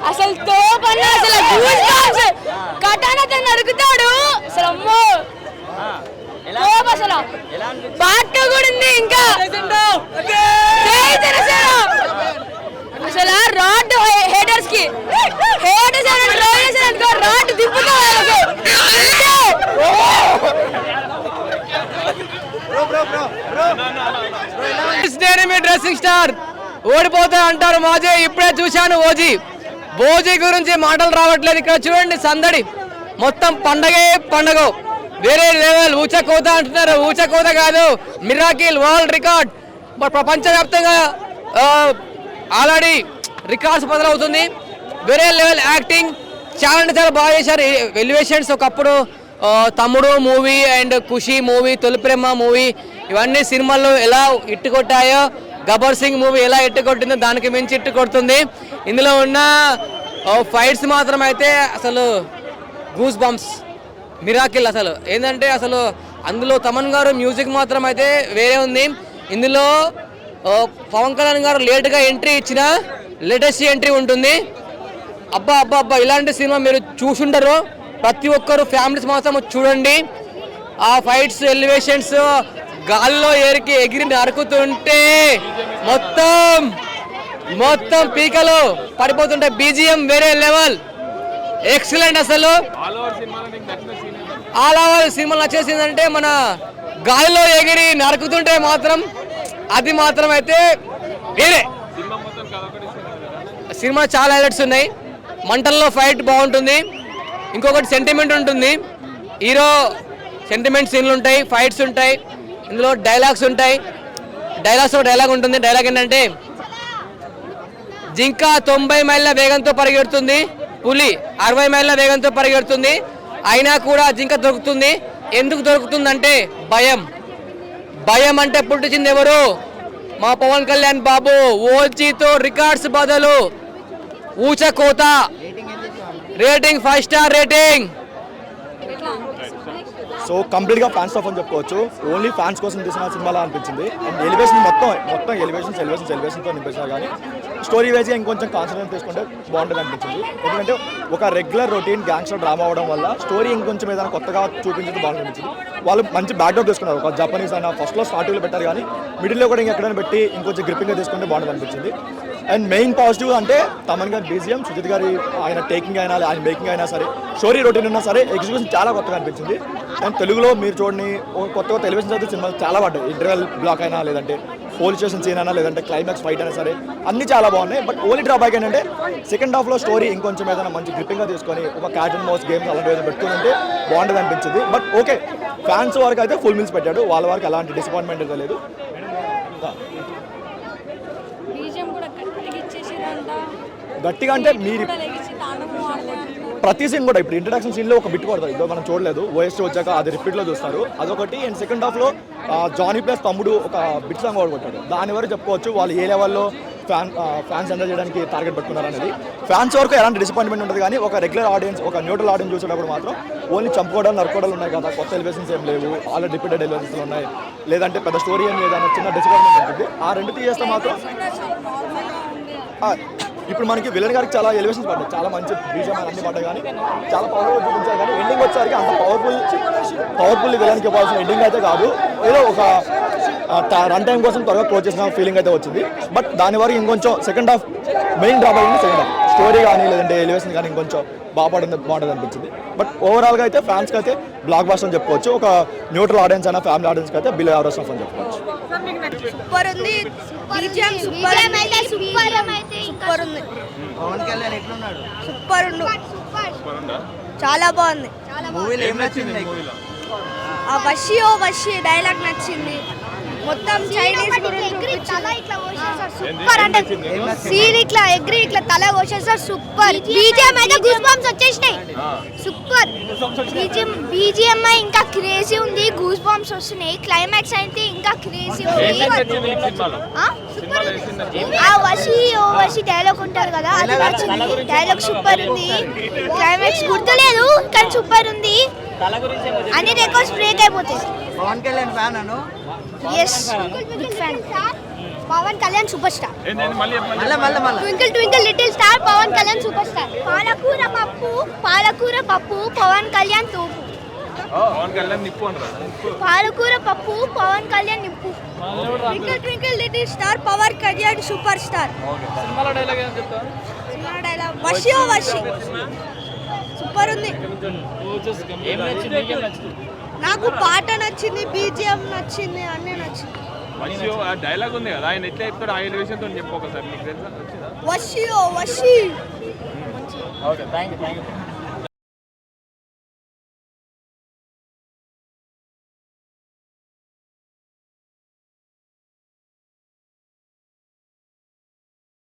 అసలు తోపన్న అసలు కటానతో నరుకుతాడు అసలు అమ్మో అసలు పాట కూడా ఉంది ఇంకా అసలు రాడ్ హేటర్స్ కి రాడ్ దింపుతాడు డ్రెస్సింగ్ స్టార్ ఓడిపోతా అంటారు మాజీ ఇప్పుడే చూశాను ఓజీ గురించి మాటలు రావట్లేదు. ఇక్కడ చూడండి సందడి మొత్తం పండగే పండగ వేరే లెవెల్. ఊచకోత అంటున్నారు, ఊచకోత కాదు మిరాకిల్ వరల్డ్ రికార్డ్. ప్రపంచవ్యాప్తంగా ఆల్రెడీ రికార్డ్స్ బదులవుతుంది. వేరే లెవెల్ యాక్టింగ్ చాలా అంటే చాలా బాగా చేశారు. ఎలివేషన్స్ ఒకప్పుడు తమ్ముడు మూవీ అండ్ ఖుషి మూవీ, తొలి ప్రేమ మూవీ ఇవన్నీ సినిమాల్లో ఎలా ఇట్టు కొట్టాయో, గబ్బర్ సింగ్ మూవీ ఎలా ఇట్టు కొట్టిందో దానికి మించి ఇట్టు కొడుతుంది. ఇందులో ఉన్న ఫైట్స్ మాత్రం అయితే అసలు గూస్ బంప్స్ మిరాకిల్. అసలు ఏంటంటే అసలు అందులో తమన్ గారు మ్యూజిక్ మాత్రం అయితే వేరే ఉంది. ఇందులో పవన్ కళ్యాణ్ గారు లేట్గా ఎంట్రీ ఇచ్చిన లేటెస్ట్ ఎంట్రీ ఉంటుంది. అబ్బా అబ్బా అబ్బా ఇలాంటి సినిమా మీరు చూసుంటారు, ప్రతి ఒక్కరు ఫ్యామిలీస్ మాత్రం చూడండి. ఆ ఫైట్స్ ఎలివేషన్స్ గాల్లో ఎగిరి నరుకుతుంటే మొత్తం పీకలు పడిపోతుంటే బీజిఎం వేరే లెవెల్ ఎక్సలెంట్. అసలు ఆల్ ఓవర్ సినిమా నచ్చేసిందంటే మన గాలిలో ఎగిరి నరుకుతుంటే మాత్రం అది మాత్రం అయితే వేరే సినిమా. చాలా హైలైట్స్ ఉన్నాయి. మంటల్లో ఫైట్ బాగుంటుంది. ఇంకొకటి సెంటిమెంట్ ఉంటుంది. హీరో సెంటిమెంట్ సీన్లు ఉంటాయి, ఫైట్స్ ఉంటాయి, ఇందులో డైలాగ్స్ ఉంటాయి. డైలాగ్ ఉంటుంది. డైలాగ్ ఏంటంటే జింక 90 మైళ్ళ వేగంతో పరిగెడుతుంది, పులి 60 మైళ్ళ వేగంతో పరిగెడుతుంది, అయినా కూడా జింక దొరుకుతుంది. ఎందుకు దొరుకుతుందంటే భయం అంటే పుట్టించింది ఎవరు? మా పవన్ కళ్యాణ్ బాబు. ఓజీతో రికార్డ్స్ బదులు ఊచకోత రేటింగ్ 5 స్టార్ రేటింగ్. సో కంప్లీట్గా ఫ్యాన్స్ ఆఫ్ అని చెప్పుకోవచ్చు. ఓన్లీ ఫ్యాన్స్ కోసం తీసిన సినిమాలా అనిపించింది. అండ్ ఎలివేషన్ మొత్తం ఎలివేషన్తో నింపేశారు. కానీ స్టోరీ వైజ్గా ఇంకొంచెం కాన్సన్ట్రేట్ తీసుకుంటే బాగుంటుంది అనిపించింది. ఎందుకంటే ఒక రెగ్యులర్ రొటీన్ గ్యాంగ్స్టర్ డ్రామా అవడం వల్ల స్టోరీ ఇంకొంచెం ఏదైనా కొత్తగా చూపించింది బాగుంది అనిపించింది. వాళ్ళు మంచి బ్యాక్డ్రాప్ తీసుకున్నారు. ఒక జపనీస్ అయినా ఫస్ట్లో స్టార్టింగ్లో పెట్టారు, కానీ మిడిల్లో కూడా ఇంకెక్కడైనా పెట్టి ఇంకొంచెం గ్రిప్పింగ్గా తీసుకుంటే బాగుంటుంది అనిపించింది. అండ్ మెయిన్ పాజిటివ్ అంటే తమన్ గారి బీజిఎం, సుజిత్ గారి ఆయన టేకింగ్ అయినా ఆయన మేకింగ్ అయినా సరే, స్టోరీ రొటీన్ ఉన్నా సరే ఎగ్జిక్యూషన్ చాలా కొత్తగా అనిపించింది. అండ్ తెలుగులో మీరు చూడండి కొత్త టెలివిజన్ అయితే సినిమాలు చాలా పడ్డాయి. ఇంటర్వెల్ బ్లాక్ అయినా, లేదంటే పోలీస్ స్టేషన్ సీన్ అయినా, లేదంటే క్లైమాక్స్ ఫైట్ అయినా సరే అన్నీ చాలా బాగున్నాయి. బట్ ఓన్లీ డ్రాబ్యాక్ ఏంటంటే సెకండ్ హాఫ్లో స్టోరీ ఇంకొంచెం ఏదైనా మంచి గ్రిప్పింగ్గా తీసుకొని ఒక క్యాట్ అండ్ మౌస్ గేమ్స్ అలాంటి ఏదైనా పెట్టుకుంటే బాగుంటుంది అనిపించింది. బట్ ఓకే, ఫ్యాన్స్ వరకు అయితే ఫుల్ మీల్స్ పెట్టాడు. వాళ్ళ వరకు ఎలాంటి డిసప్పాయింట్మెంట్ అయితే లేదు. గట్టిగా అంటే మీరు ప్రతి సీన్ కూడా ఇప్పుడు ఇంట్రడక్షన్ సీన్లో ఒక బిట్ పడుతుంది. ఇదో మనం చూడలేదు, ఓఎస్టీ వచ్చాక అది రిపీట్లో చూస్తారు, అదొకటి. అండ్ సెకండ్ హాఫ్లో జానీ ప్లస్ తమ్ముడు ఒక బిట్ సాంగ్ కూడా కొట్టాడు. దాని వరకు చెప్పుకోవచ్చు వాళ్ళు ఏ లెవెల్లో ఫ్యాన్స్ ఎంజాయ్ చేయడానికి టార్గెట్ పెట్టుకున్నారు అనేది. ఫ్యాన్స్ వరకు ఎలాంటి డిసప్పాయింట్మెంట్ ఉంటుంది, కానీ ఒక రెగ్యులర్ ఆడియన్స్, ఒక న్యూట్రల్ ఆడియన్స్ చూసేటప్పుడు మాత్రం ఓన్లీ చంపుకోవడాలు నరుకోవడాలు ఉన్నాయి కదా, కొత్త ఎలివేషన్స్ ఏం లేవు, ఆల్రెడీ రిపీటెడ్ ఎలివేషన్స్ ఉన్నాయి, లేదంటే పెద్ద స్టోరీ ఏం లేదన్న చిన్న డిసప్పాయింట్మెంట్ ఉంటుంది. ఆ రెండు తీసేస్తే మాత్రం ఇప్పుడు మనకి విలన్ గారికి చాలా ఎలివేషన్స్ పడ్డాయి, చాలా మంచి బీజం అన్ని పడ్డాయి, కానీ చాలా పవర్ఫుల్ చూపించారు. కానీ ఎండింగ్ వచ్చేసరికి అంత పవర్ఫుల్ విలన్కి ఇవ్వాల్సిన ఎండింగ్ అయితే కాదు. ఏదో ఒక రన్ టైం కోసం త్వరగా క్లోజ్ చేసిన ఫీలింగ్ అయితే వచ్చింది. బట్ దాని వరకు ఇంకొంచెం సెకండ్ హాఫ్ మెయిన్ డ్రాప్ అయింది. సెకండ్ హాఫ్ స్టోరీ కానీ లేదంటే ఎలివేషన్ కానీ ఇంకొంచెం బాగుంటుంది అనిపించింది. బట్ ఓవరాల్గా అయితే ఫ్యాన్స్కి అయితే బ్లాక్ బస్టర్ అని చెప్పుకోవచ్చు. ఒక న్యూట్రల్ ఆడియన్స్ అయినా ఫ్యామిలీ ఆడియన్స్కి అయితే బిలో యావరేజ్ అని చెప్పుకోవచ్చు. సూపర్ ఉంది. సూపర్ ఉంది, చాలా బాగుంది. ఆ వషి డైలాగ్ నచ్చింది. మొత్తం చైనీస్ సూపర్ అంటే సీన్ ఇట్లా ఎగ్రి ఇట్లా తల కోసేసారు. సూపర్ బీజిఎం అయితే గూస్ బంప్స్ వచ్చేసినాయి. సూపర్ బీజిఎం ఇంకా క్రేజీ ఉంది. గూస్ బంప్స్ వస్తున్నాయి. క్లైమాక్స్ అయితే ఇంకా క్రేజీ ఉంది. ఆ వషి డైలాగ్ ఉంటారు కదా, అది నచ్చింది. డైలాగ్ సూపర్ ఉంది. క్లైమాక్స్ గుర్తులేదు కానీ సూపర్ ఉంది. అన్ని రికార్డ్స్ బ్రేక్ అయిపోతాయి. పవన్ కళ్యాణ్ ఫ్యాన్ అను. yes big fan. Pawan Kalyan super star. మళ్ళీ twinkle twinkle little star Pawan Kalyan super star. పప్పు పవన్ కళ్యాణ్ తూపు. పవన్ కళ్యాణ్ నిప్పు అన్నారు. పాలకూర పప్పు పవన్ కళ్యాణ్ నిప్పు. Twinkle twinkle little star Pawan Kalyan super star. సినిమాలో డైలాగ్ ఏం చెప్తా? సినిమా డైలాగ్ వషియో వషి. సూపర్ ఉంది. ఏం నచ్చింది? నాకు పాట నచ్చింది, బీజిఎం నచ్చింది, అన్నీ నచ్చింది. మంచి డైలాగ్ ఉంది కదా, ఆయన ఎట్లా చెప్తాడు ఆ ఎలివేషన్ తో చెప్పు ఒకసారి, నీకు తెలుసా? వషియో వషి. Okay, thank you.